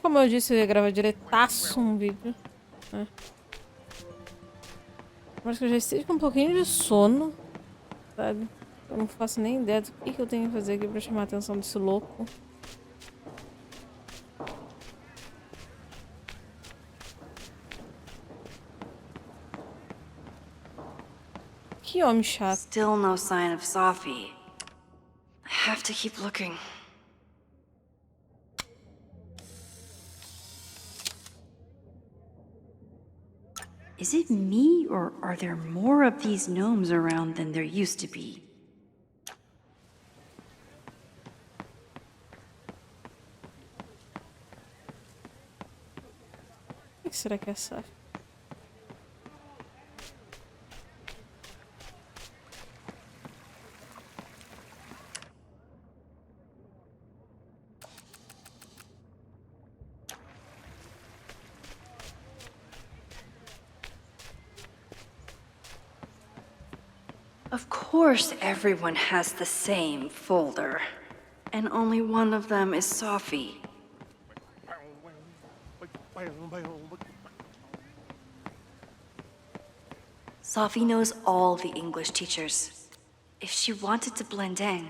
Como eu disse, eu ia gravar diretaço um vídeo. Né? Mas que eu já esteja com um pouquinho de sono, sabe? Eu não faço nem ideia do que eu tenho que fazer aqui pra chamar a atenção desse louco. Que homem chato. Still no sign of Sophie. I have to keep looking. Is it me, or are there more of these gnomes around than there used to be? O que será que é essa? Of course everyone has the same folder. And only one of them is Sophie. Sophie knows all the English teachers. If she wanted to blend in,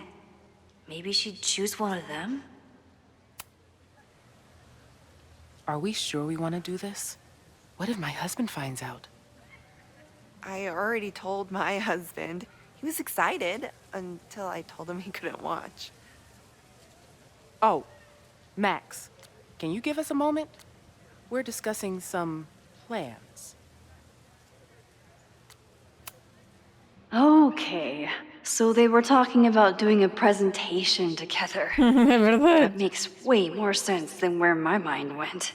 maybe she'd choose one of them? Are we sure we want to do this? What if my husband finds out? I already told my husband. He was excited until I told him he couldn't watch. Oh, Max, can you give us a moment? We're discussing some plans. Okay, so they were talking about doing a presentation together. É verdade. That makes way more sense than where my mind went.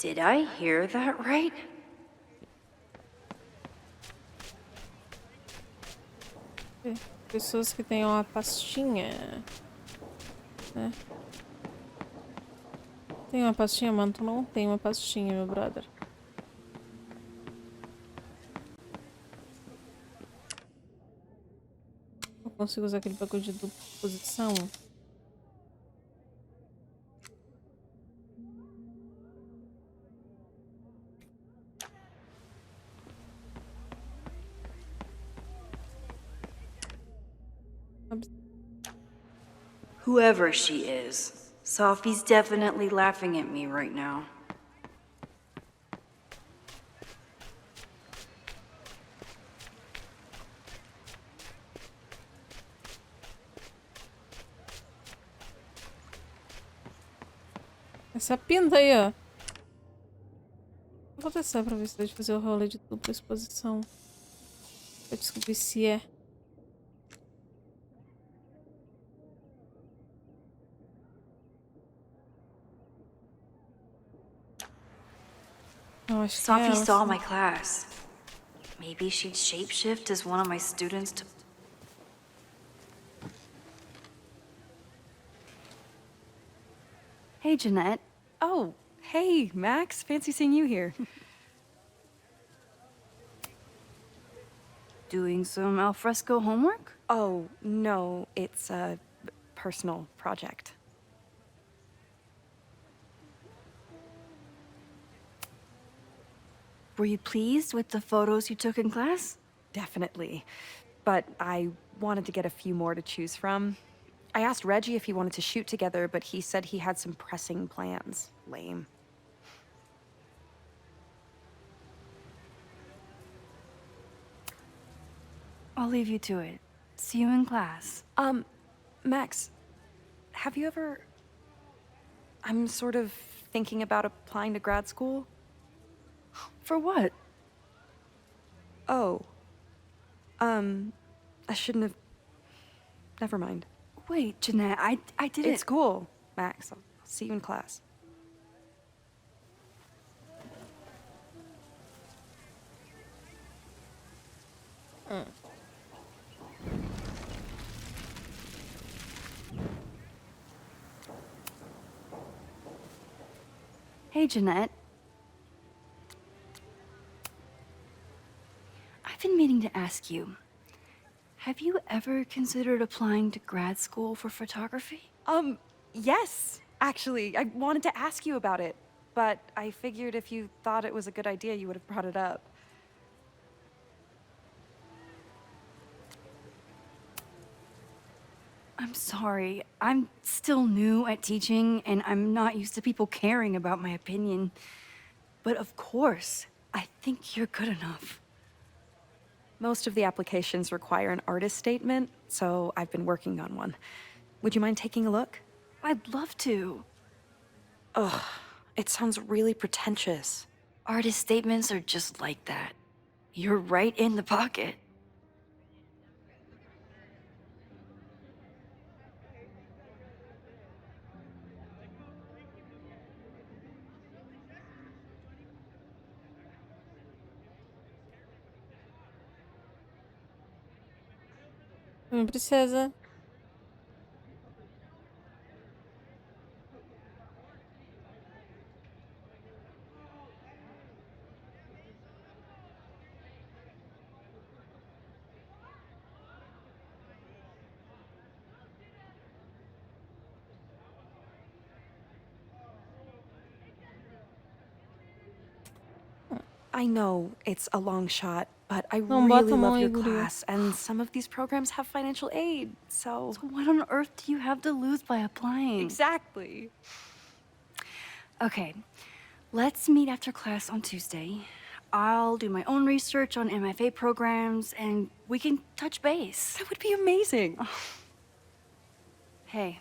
Did I hear that right? Pessoas que têm uma pastinha. Né? Tem uma pastinha, mano? Tu não tem uma pastinha, meu brother. Eu consigo usar aquele bagulho de dupla posição? Whoever she is, Sophie's definitely laughing at me right now. Essa pinta aí, ó. Vou testar pra ver se dá de fazer o rolê de dupla exposição. Pra descobrir se é. Eu acho que Sophie é ela, saw sim. my class. Maybe she'd shapeshift as one of my students to... Hey, Jeanette. Oh, hey, Max. Fancy seeing you here. Doing some alfresco homework? Oh, no, it's a personal project. Were you pleased with the photos you took in class? Definitely. But I wanted to get a few more to choose from. I asked Reggie if he wanted to shoot together, but he said he had some pressing plans. Lame. I'll leave you to it. See you in class. Max, have you ever... I'm sort of thinking about applying to grad school. For what? Oh. I shouldn't have... Never mind. Wait, Jeanette, I didn't... It's cool, Max. I'll see you in class. Hey, Jeanette. meaning to ask you. Have you ever considered applying to grad school for photography? Yes, actually. I wanted to ask you about it, but I figured if you thought it was a good idea, you would have brought it up. I'm sorry. I'm still new at teaching, and I'm not used to people caring about my opinion. But of course, I think you're good enough. Most of the applications require an artist statement, so I've been working on one. Would you mind taking a look? I'd love to. Ugh, it sounds really pretentious. Artist statements are just like that. You're right in the pocket. Não precisa. I know it's a long shot, but I Não really bota a mão love aí, your guria. class, and some of these programs have financial aid, so... So what on earth do you have to lose by applying? Exactly. Okay, let's meet after class on Tuesday. I'll do my own research on MFA programs, and we can touch base. That would be amazing. Hey,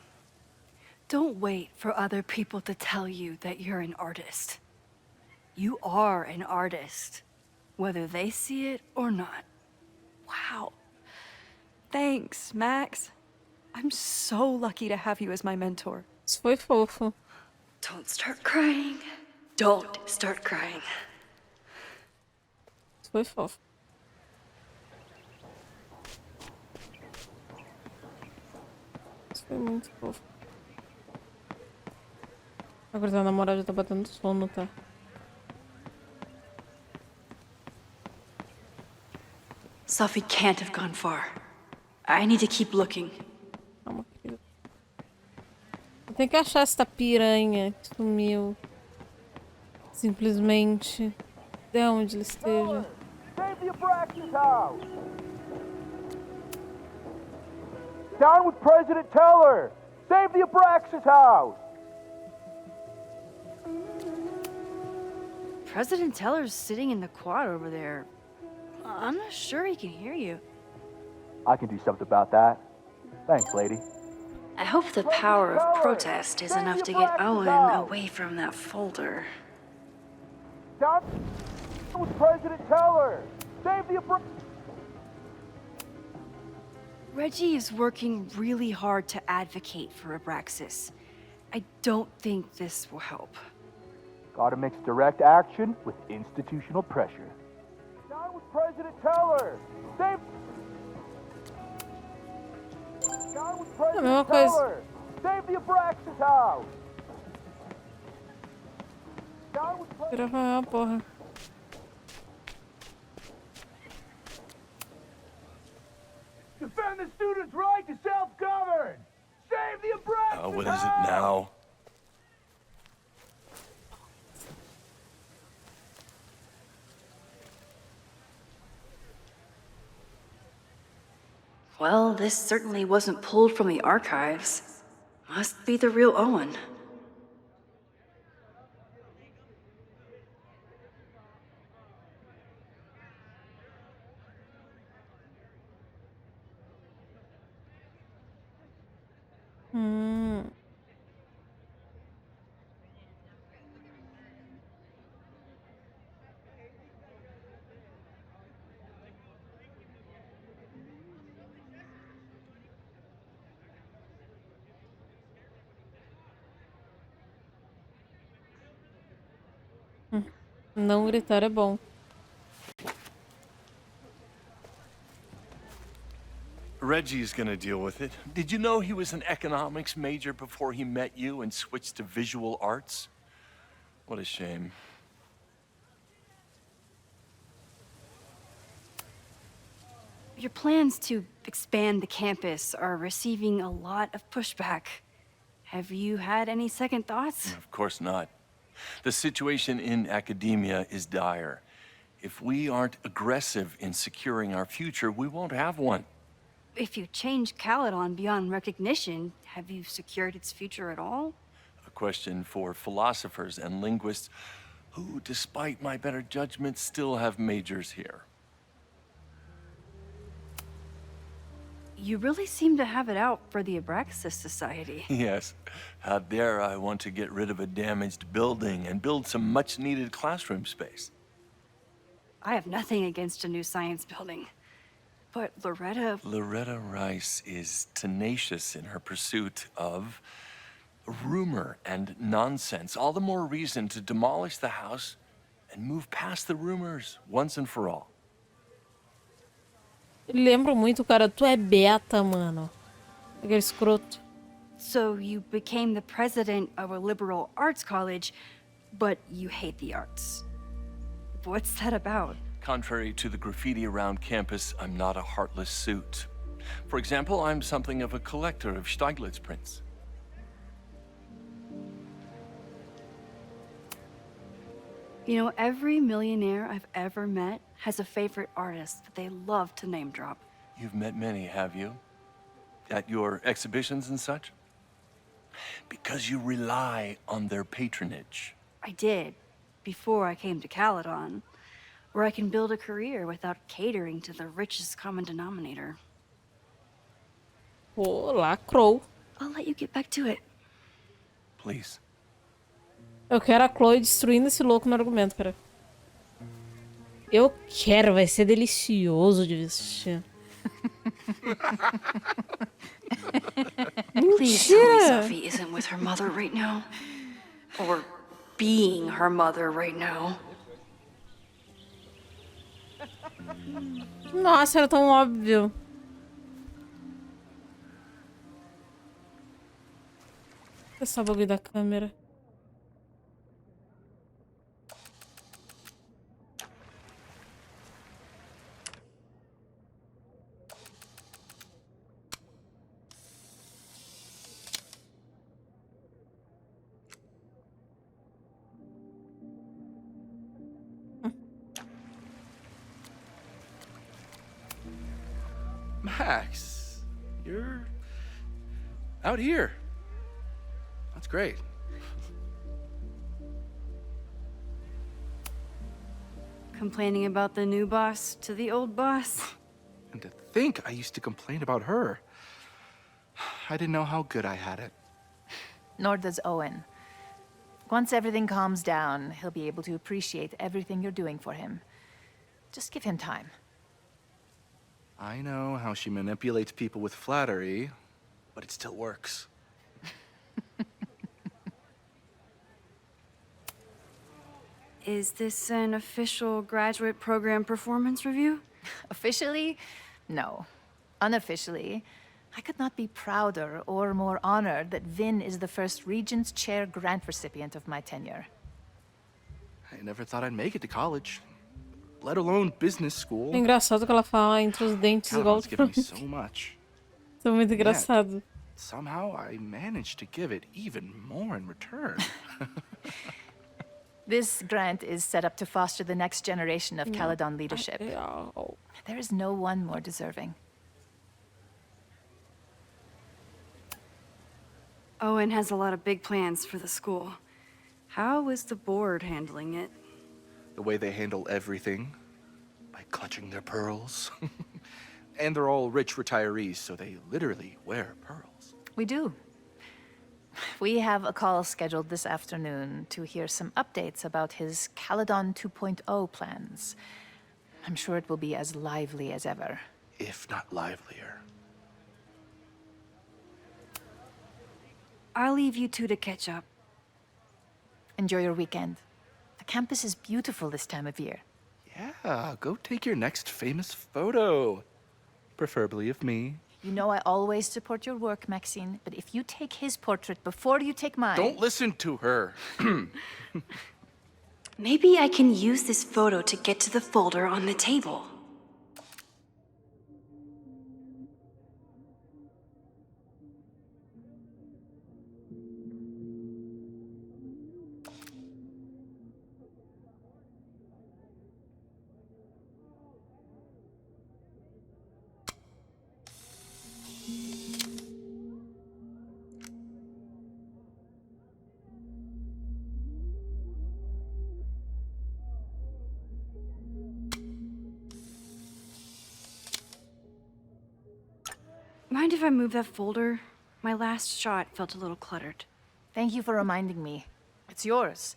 don't wait for other people to tell you that you're an artist. You are an artist, whether they see it or not. Wow. Thanks, Max. I'm so lucky to have you as my mentor. Isso foi fofo. Don't start crying. Don't start crying. Isso foi fofo. Isso foi muito fofo. Agora a namorada já tá batendo sono, tá? Sophie can't have gone far. I need to keep looking. Calma, querida. Eu tenho que achar essa piranha que sumiu. Simplesmente. De onde ele esteja. Save the Abraxas house! Down with President Teller! Save the Abraxas house! President Teller's sitting in the quad over there. I'm not sure he can hear you. I can do something about that. Thanks, lady. I hope the power of protest is enough to get Owen away from that folder. Down with President Teller! Save the Abraxas! Reggie is working really hard to advocate for Abraxas. I don't think this will help. Gotta mix direct action with institutional pressure. Down with President Teller! Save... Down with É a mesma President coisa. Teller! Save the Abraxas house! Down with President... Grava uma porra. Defend the students' right to self-govern! Save the Abraxas What is it now? Well, this certainly wasn't pulled from the archives. Must be the real Owen. Não gritar é bom. Reggie's gonna deal with it. Did you know he was an economics major before he met you and switched to visual arts? What a shame. Your plans to expand the campus are receiving a lot of pushback. Have you had any second thoughts? Of course not. The situation in academia is dire. If we aren't aggressive in securing our future, we won't have one. If you change Caledon beyond recognition, have you secured its future at all? A question for philosophers and linguists who, despite my better judgment, still have majors here. You really seem to have it out for the Abraxas Society. Yes, out there I want to get rid of a damaged building and build some much-needed classroom space. I have nothing against a new science building. But Loretta Rice is tenacious in her pursuit of rumor and nonsense. All the more reason to demolish the house and move past the rumors once and for all. Lembro muito, cara. Tu é beta, mano. Aquele escroto. So you became the president of a liberal arts college, but you hate the arts. What's that about? Contrary to the graffiti around campus, I'm not a heartless suit. For example, I'm something of a collector of Stieglitz prints. You know, every millionaire I've ever met has a favorite artist that they love to name drop. You've met many, have you? At your exhibitions and such? Because you rely on their patronage. I did, before I came to Caledon, where I can build a career without catering to the richest common denominator. Pô, lacrou. I'll let you get back to it. Please. Eu quero a Chloe destruindo esse louco no argumento, pera. Eu quero, vai ser delicioso de vestir. Please tell me Sophie isn't with her mother right now. Or being her mother right now. Nossa, era tão óbvio. Esse bagulho da câmera. Max, you're out here. That's great. Complaining about the new boss to the old boss? And to think I used to complain about her. I didn't know how good I had it. Nor does Owen. Once everything calms down, he'll be able to appreciate everything you're doing for him. Just give him time. I know how she manipulates people with flattery, but it still works. Is this an official graduate program performance review? Officially? No. Unofficially, I could not be prouder or more honored that Vin is the first Regent's Chair grant recipient of my tenure. I never thought I'd make it to college, let alone business school. É engraçado que ela fala entre os dentes igual Caledon's given me so much. Isso é muito engraçado. Somehow I managed to give it even more in return. This grant is set up to foster the next generation of Caledon leadership. There is no one more deserving. Owen has a lot of big plans for the school. How is the board handling it? The way they handle everything, by clutching their pearls. And they're all rich retirees, so they literally wear pearls. We do. We have a call scheduled this afternoon to hear some updates about his Caledon 2.0 plans. I'm sure it will be as lively as ever. If not livelier. I'll leave you two to catch up. Enjoy your weekend. The campus is beautiful this time of year. Yeah, go take your next famous photo. Preferably of me. You know I always support your work, Maxine, but if you take his portrait before you take mine... Don't listen to her. Maybe I can use this photo to get to the folder on the table. Mind if I move that folder? My last shot felt a little cluttered. Thank you for reminding me. It's yours.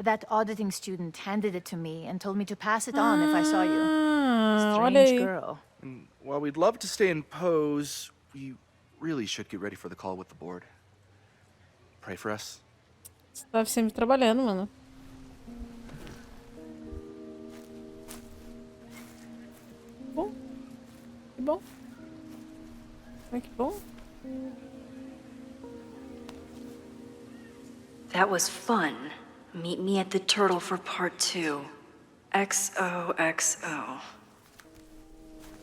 That auditing student handed it to me and told me to pass it on if I saw you. Olha Strange aí. girl. And while we'd love to stay in pose, we really should get ready for the call with the board. Pray for us. Você tava sempre trabalhando, mano. Bom. Que bom. Ai, que bom. That was fun. Meet me at the Turtle for part 2. XOXO.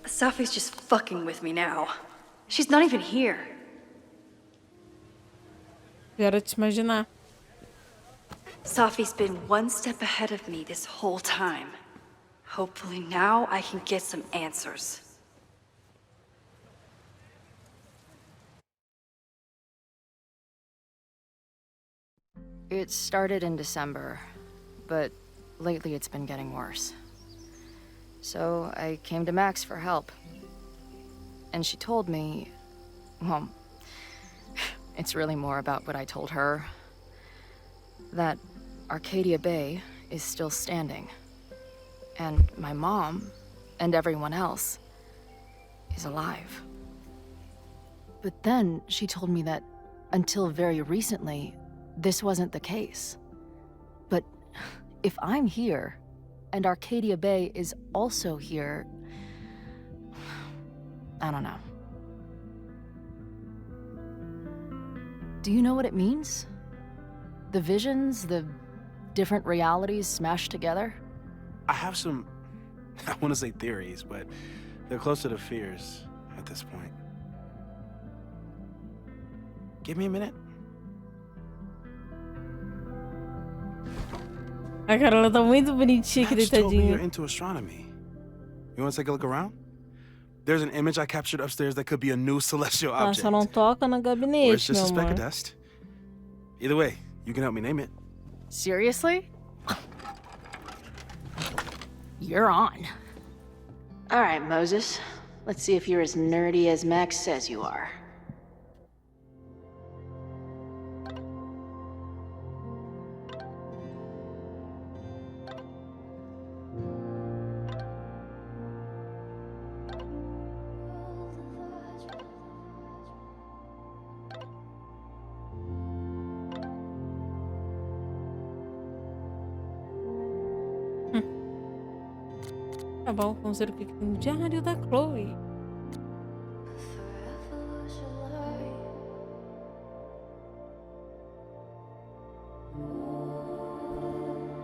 Safi's just fucking with me now. She's not even here. Quero te imaginar. Safi's been one step ahead of me this whole time. Hopefully now I can get some answers. It started in December, but lately it's been getting worse. So I came to Max for help. And she told me, well, it's really more about what I told her, that Arcadia Bay is still standing. And my mom, and everyone else, is alive. But then she told me that until very recently, this wasn't the case. But if I'm here, and Arcadia Bay is also here, I don't know. Do you know what it means? The visions, the different realities smashed together? I have some, I want to say theories, but they're closer to fears at this point. Give me a minute. A cara, ela tá muito bonitinha aqui Max told me you're deitadinha. into astronomy. You want to take a look around? There's an image I captured upstairs that could be a new celestial Tá, object. só não toca no Or it's gabinete, just meu a speck amor. of dust. Either way, you can help me name it. Seriously? You're on. All right, Moses. Let's see if you're as nerdy as Max says you are. Tá bom, vamos ver o que tem no diário da Chloe.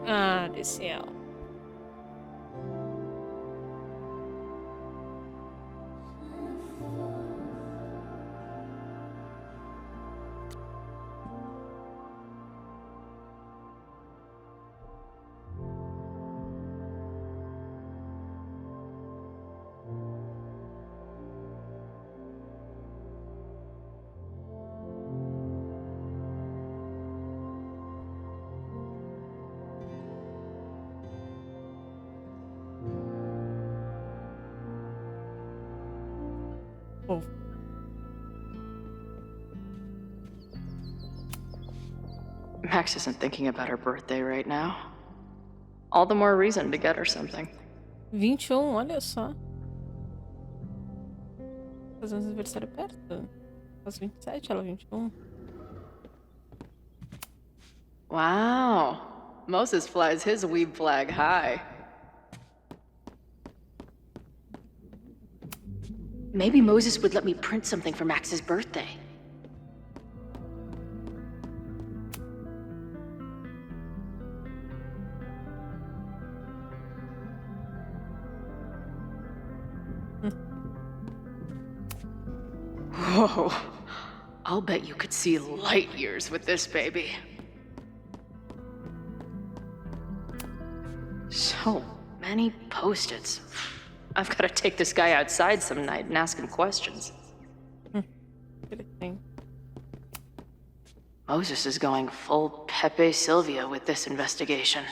Ah, desceu. Oh. Max isn't thinking about her birthday right now. All the more reason to get her something. 21, olha só. Fazendo aniversário perto. Faz 27, ela 21. Wow. Moses flies his weeb flag high. Maybe Moses would let me print something for Max's birthday. Whoa. I'll bet you could see light years with this baby. So many Post-its. I've got to take this guy outside some night and ask him questions. Interesting. Moses is going full Pepe Sylvia with this investigation.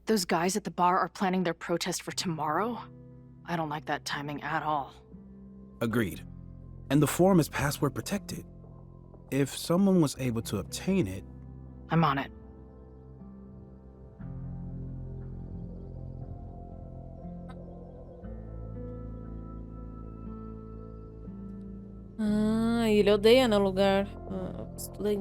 Those guys at the bar are planning their protest for tomorrow? I don't like that timing at all. Agreed. And the form is password protected. If someone was able to obtain it... I'm on it. Ah, ele odeia, né, o lugar. Ah, estuda aí,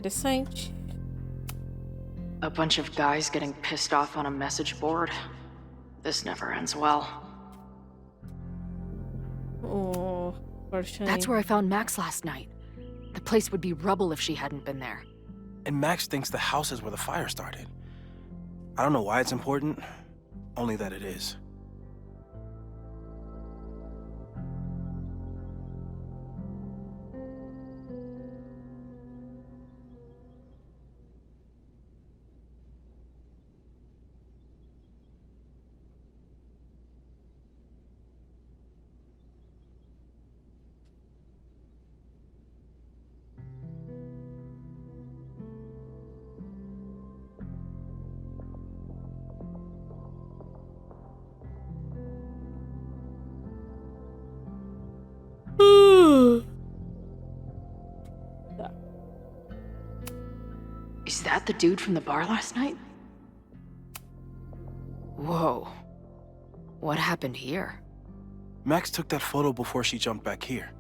Interessante. A bunch of guys getting pissed off on a message board. This never ends well. Oh, That's where I found Max last night. The place would be rubble if she hadn't been there. And Max thinks the house is where the fire started. I don't know why it's important, only that it is. Is that the dude from the bar last night? Whoa. What happened here? Max took that photo before she jumped back here.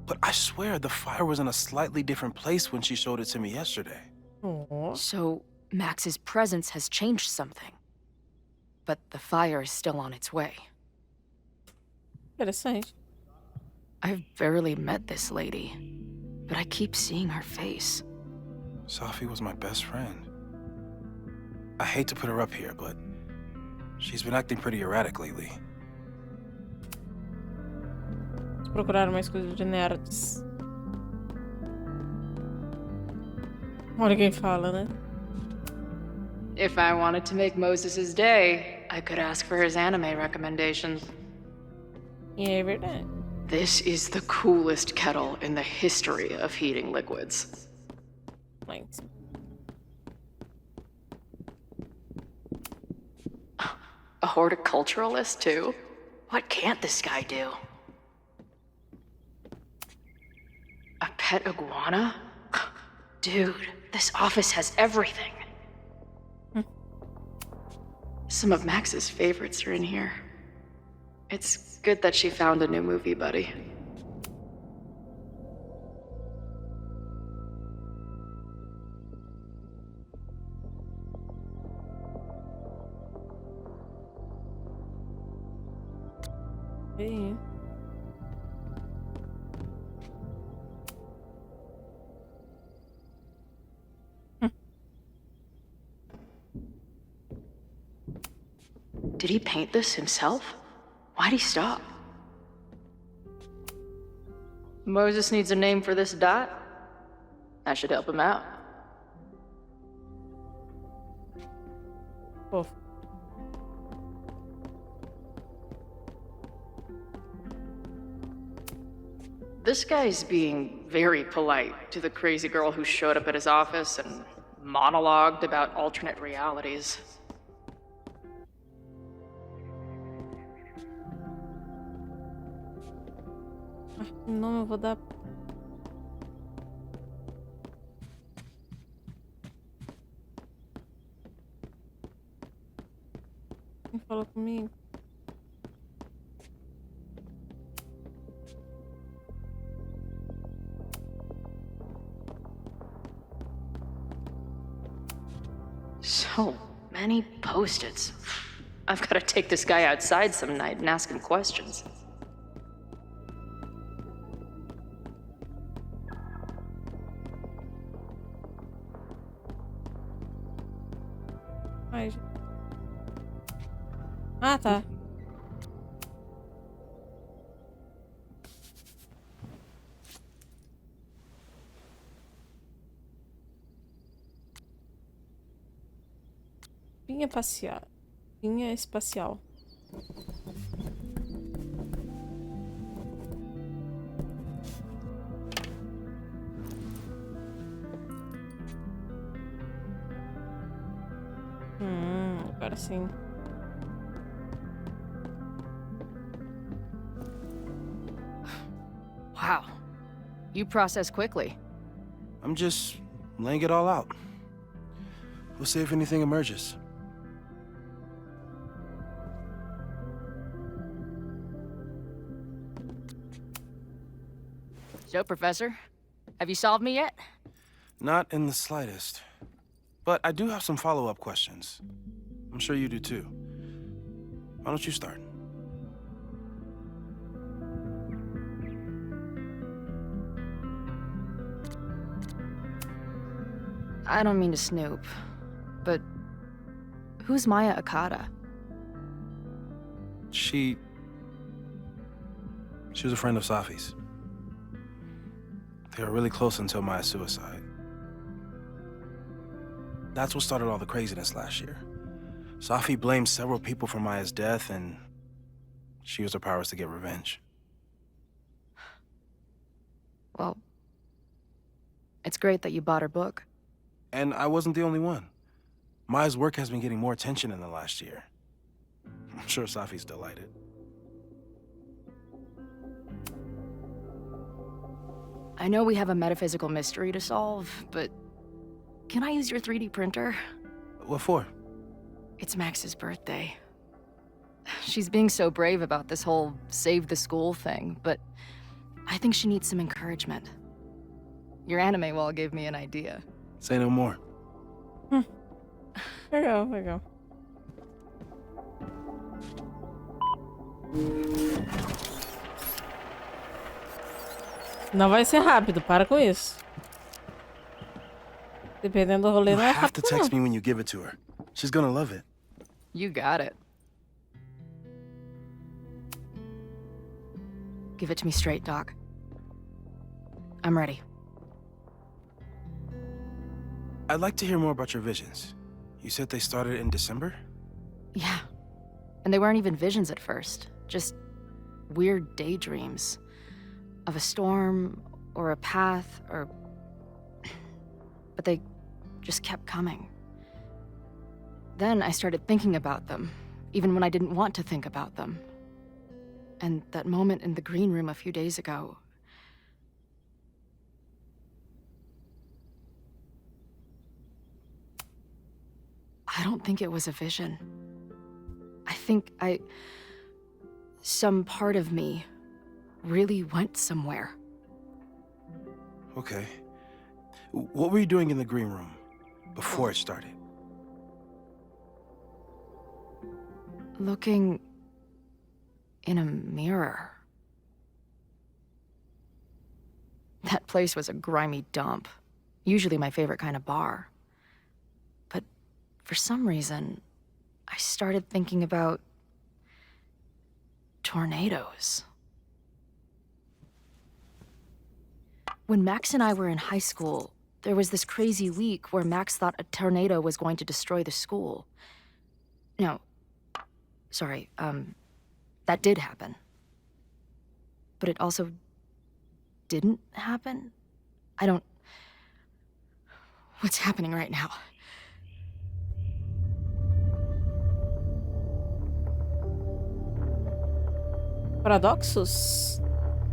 But I swear the fire was in a slightly different place when she showed it to me yesterday. Aww. So, Max's presence has changed something. But the fire is still on its way. Interessante. I've barely met this lady, but I keep seeing her face. Safi was my best friend. I hate to put her up here, but she's been acting pretty erratic lately. Vamos procurar mais coisas de nerds. Olha quem fala, né? If I wanted to make Moses' day, I could ask for his anime recommendations. É verdade. This is the coolest kettle in the history of heating liquids. Thanks. A horticulturalist, too? What can't this guy do? A pet iguana? Dude, this office has everything. Some of Max's favorites are in here. It's good that she found a new movie buddy. Hey. Did he paint this himself? Why'd he stop? Moses needs a name for this dot. I should help him out. Pô. This guy's being very polite to the crazy girl who showed up at his office and monologued about alternate realities. Não, eu vou dar. Quem falou comigo? So many post-its. I've got to take this guy outside some night and ask him questions. Ai. Ah, tá. Pinha espacial. Pinha espacial. Agora sim. Wow. You process quickly. I'm just laying it all out. We'll see if anything emerges. So, Professor, have you solved me yet? Not in the slightest. But I do have some follow-up questions. I'm sure you do too. Why don't you start? I don't mean to snoop, but who's Maya Akata? She was a friend of Safi's. They were really close until Maya's suicide. That's what started all the craziness last year. Safi blamed several people for Maya's death, and she used her powers to get revenge. Well, it's great that you bought her book. And I wasn't the only one. Maya's work has been getting more attention in the last year. I'm sure Safi's delighted. I know we have a metaphysical mystery to solve, but can I use your 3D printer? What for? It's Max's birthday. She's being so brave about this whole save the school thing, but I think she needs some encouragement. Your anime wall gave me an idea. Say no more. There you go, there you go. Não vai ser rápido, para com isso. Dependendo do rolê, You não é have to rápido, text não. me when you give it to her. She's gonna love it. You got it. Give it to me straight, Doc. I'm ready. I'd like to hear more about your visions. You said they started in December? Yeah. And they weren't even visions at first. Just weird daydreams. Of a storm, or a path, or... But they just kept coming. Then I started thinking about them, even when I didn't want to think about them. And that moment in the green room a few days ago... I don't think it was a vision. I think some part of me really went somewhere. Okay. What were you doing in the green room before it started? Looking in a mirror. That place was a grimy dump. Usually my favorite kind of bar. But for some reason, I started thinking about tornadoes. When Max and I were in high school, there was this crazy week where Max thought a tornado was going to destroy the school. No, sorry, that did happen. But it also didn't happen? What's happening right now? Paradoxos?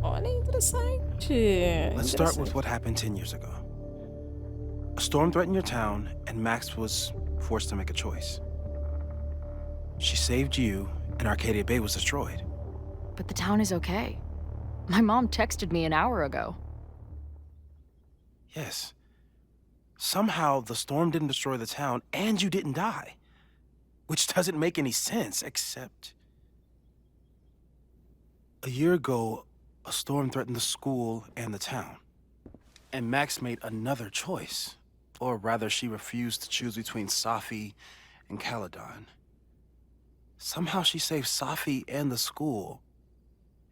Olha, interessante. Let's start with what happened 10 years ago. A storm threatened your town, and Max was forced to make a choice. She saved you, and Arcadia Bay was destroyed. But the town is okay. My mom texted me an hour ago. Yes. Somehow, the storm didn't destroy the town, and you didn't die. Which doesn't make any sense, except... A year ago, a storm threatened the school and the town. And Max made another choice. Or rather, she refused to choose between Safi and Caledon. Somehow she saved Safi and the school.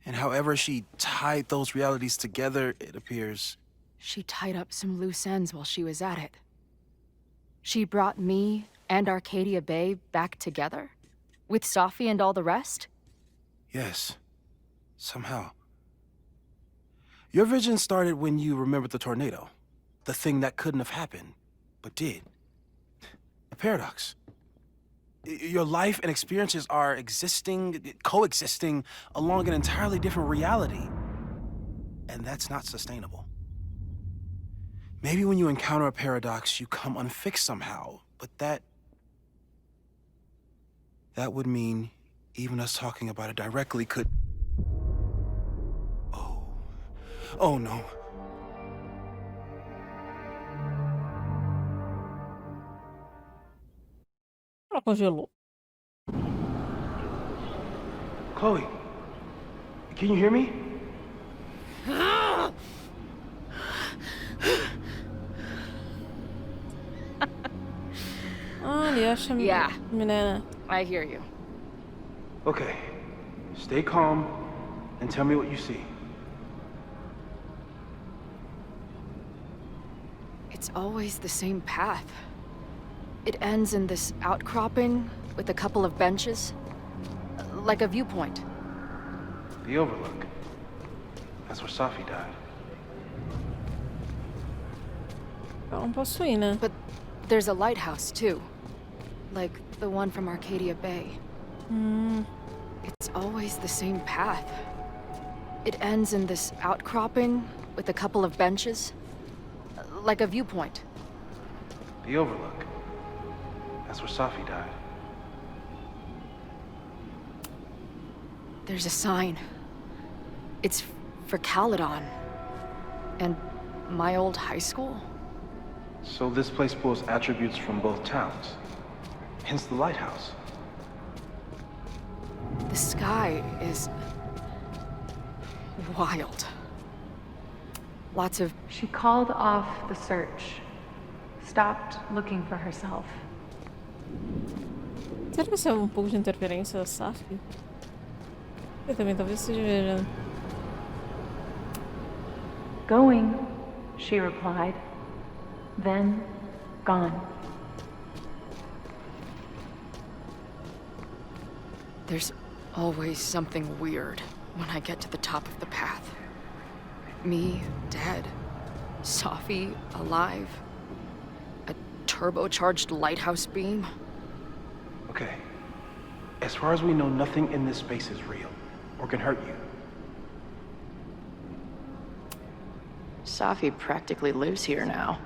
And however she tied those realities together, it appears... She tied up some loose ends while she was at it. She brought me and Arcadia Bay back together? With Safi and all the rest? Yes. Somehow. Your vision started when you remembered the tornado. The thing that couldn't have happened, but did. A paradox. Your life and experiences are coexisting along an entirely different reality. And that's not sustainable. Maybe when you encounter a paradox, you come unfixed somehow, but that would mean even us talking about it directly could... Oh no. Ela congelou. Chloe, can you hear me? Olha, acha Yeah. menina. I hear you. Okay. Stay calm and tell me what you see. It's always the same path. It ends in this outcropping with a couple of benches. Like a viewpoint. The Overlook. That's where Safi died. Eu não posso ir, né? But there's a lighthouse, too. Like the one from Arcadia Bay. It's always the same path. It ends in this outcropping with a couple of benches. Like a viewpoint. The Overlook. That's where Safi died. There's a sign. It's for Caledon. And my old high school? So this place pulls attributes from both towns. Hence the lighthouse. The sky is... wild. Lots of... She called off the search. Stopped looking for herself. Será que isso é um pouco de interferência da Safi? Eu também talvez esteja viajando. Going, she replied. Then, gone. There's always something weird when I get to the top of the path. Me, dead. Safi, alive. A turbocharged lighthouse beam. Okay. As far as we know, nothing in this space is real. Or can hurt you. Safi practically lives here now.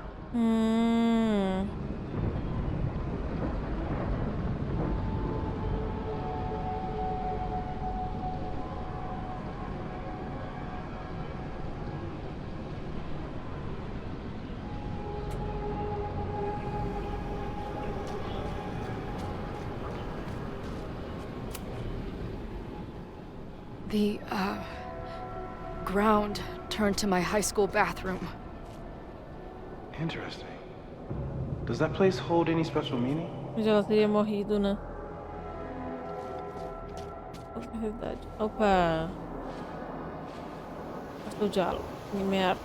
The, ground turned to my high school bathroom. Interesting. Does that place hold any special meaning? Mas ela teria morrido, né? Outra realidade. Opa! Passou o diálogo. Que merda.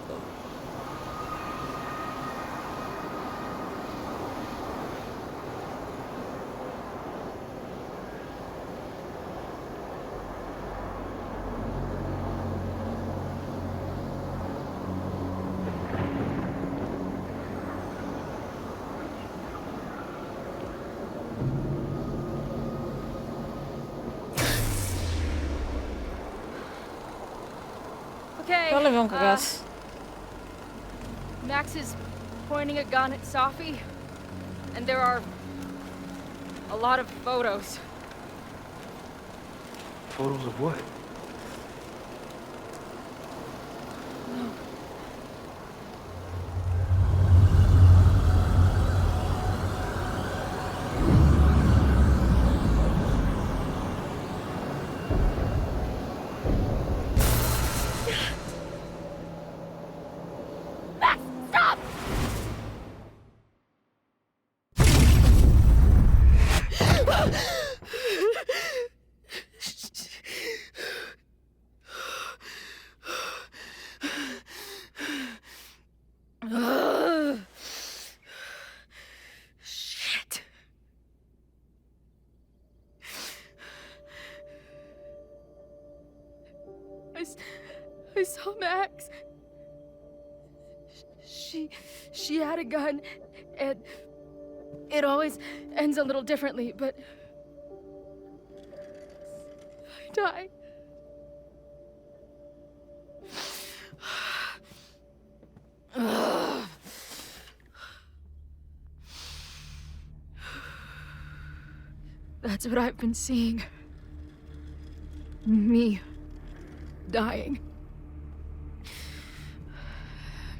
Okay. Eu levei um cagaço. Max is pointing a gun at Safi, and there are a lot of photos. Photos of what? saw Max. She had a gun, and it always ends a little differently, but I died. That's what I've been seeing. Me dying.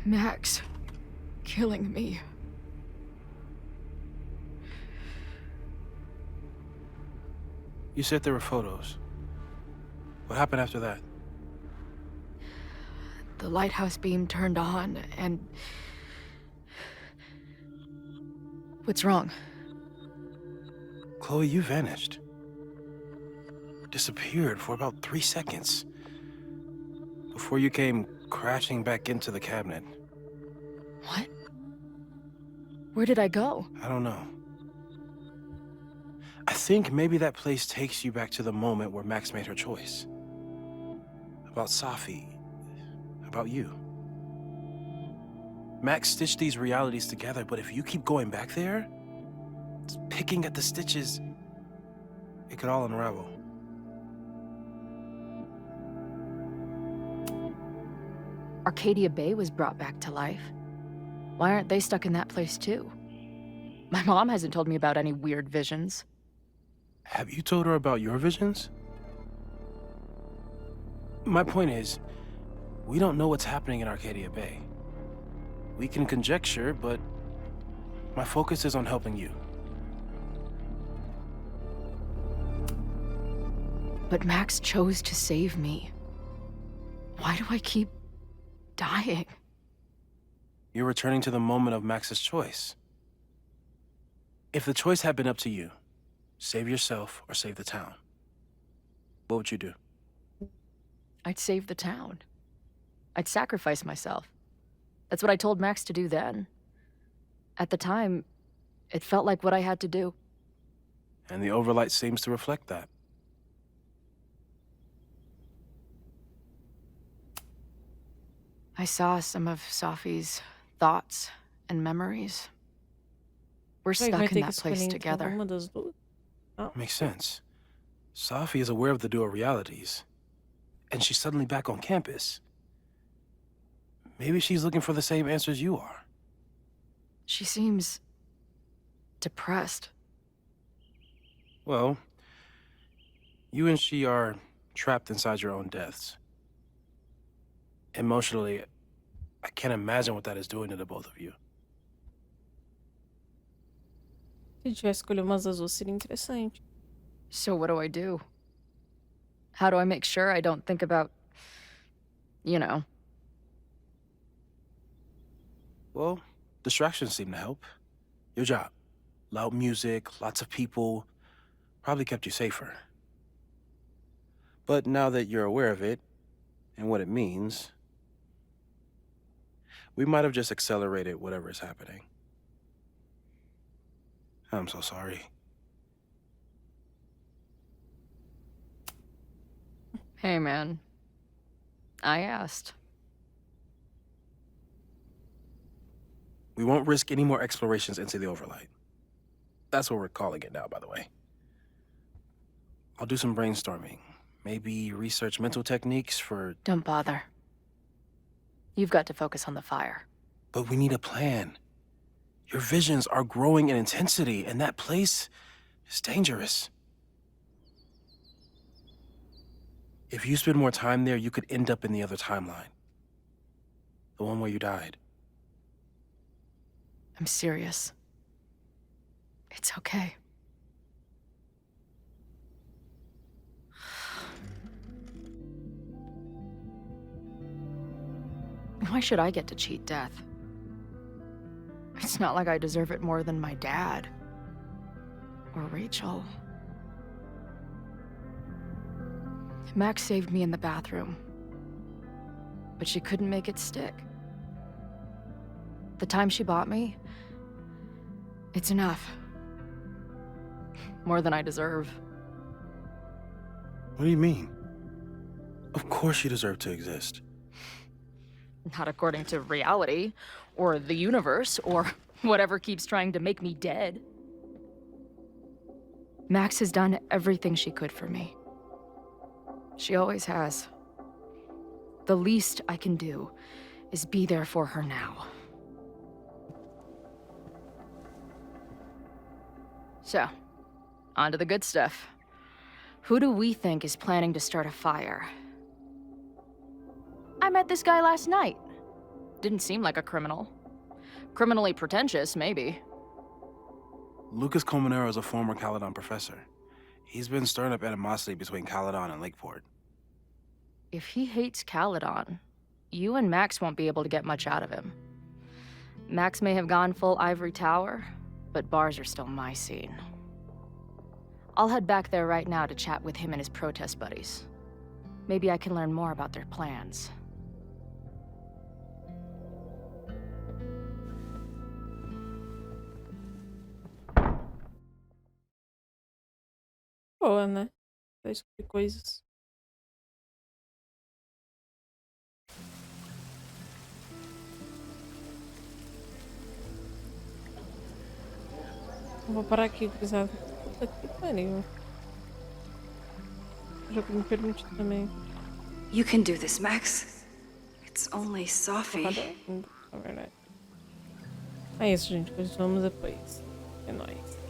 Max killing me. You said there were photos. What happened after that? The lighthouse beam turned on, and... What's wrong? Chloe, you vanished. Disappeared for about 3 seconds. Before you came crashing back into the cabinet. What? Where did I go? I don't know. I think maybe that place takes you back to the moment where Max made her choice. About Safi. About you. Max stitched these realities together, but if you keep going back there, picking at the stitches, it could all unravel. Arcadia Bay was brought back to life. Why aren't they stuck in that place too? My mom hasn't told me about any weird visions. Have you told her about your visions? My point is, we don't know what's happening in Arcadia Bay. We can conjecture, but my focus is on helping you. But Max chose to save me. Why do I keep dying? You're returning to the moment of Max's choice. If the choice had been up to you, save yourself or save the town, what would you do? I'd save the town. I'd sacrifice myself. That's what I told Max to do then. At the time, it felt like what I had to do. And the overlight seems to reflect that. I saw some of Safi's thoughts and memories. We're stuck in that place together. Makes sense. Safi is aware of the dual realities, and she's suddenly back on campus. Maybe she's looking for the same answers you are. She seems depressed. Well, you and she are trapped inside your own deaths. Emotionally, I can't imagine what that is doing to the both of you. Se tiver escolher umas azul seria interessante. So what do I do? How do I make sure I don't think about, you know? Well, distractions seem to help. Your job. Loud music, lots of people, probably kept you safer. But now that you're aware of it, and what it means, we might have just accelerated whatever is happening. I'm so sorry. Hey, man. I asked. We won't risk any more explorations into the overlight. That's what we're calling it now, by the way. I'll do some brainstorming. Maybe research mental techniques for... Don't bother. You've got to focus on the fire. But we need a plan. Your visions are growing in intensity, and that place is dangerous. If you spend more time there, you could end up in the other timeline. The one where you died. I'm serious. It's okay. Why should I get to cheat death? It's not like I deserve it more than my dad. Or Rachel. Max saved me in the bathroom. But she couldn't make it stick. The time she bought me, it's enough. More than I deserve. What do you mean? Of course you deserve to exist. Not according to reality, or the universe, or whatever keeps trying to make me dead. Max has done everything she could for me. She always has. The least I can do is be there for her now. So, on to the good stuff. Who do we think is planning to start a fire? I met this guy last night. Didn't seem like a criminal. Criminally pretentious, maybe. Lucas Colmenero is a former Caledon professor. He's been stirring up animosity between Caledon and Lakeport. If he hates Caledon, you and Max won't be able to get much out of him. Max may have gone full ivory tower, but bars are still my scene. I'll head back there right now to chat with him and his protest buddies. Maybe I can learn more about their plans. Boa, né? Pra descobrir coisas. Vou parar aqui, cruzado. Puta que pariu. O jogo me permite também. You can do this, Max. It's only Sophie. Na verdade. É isso, gente. Continuamos depois. É nóis.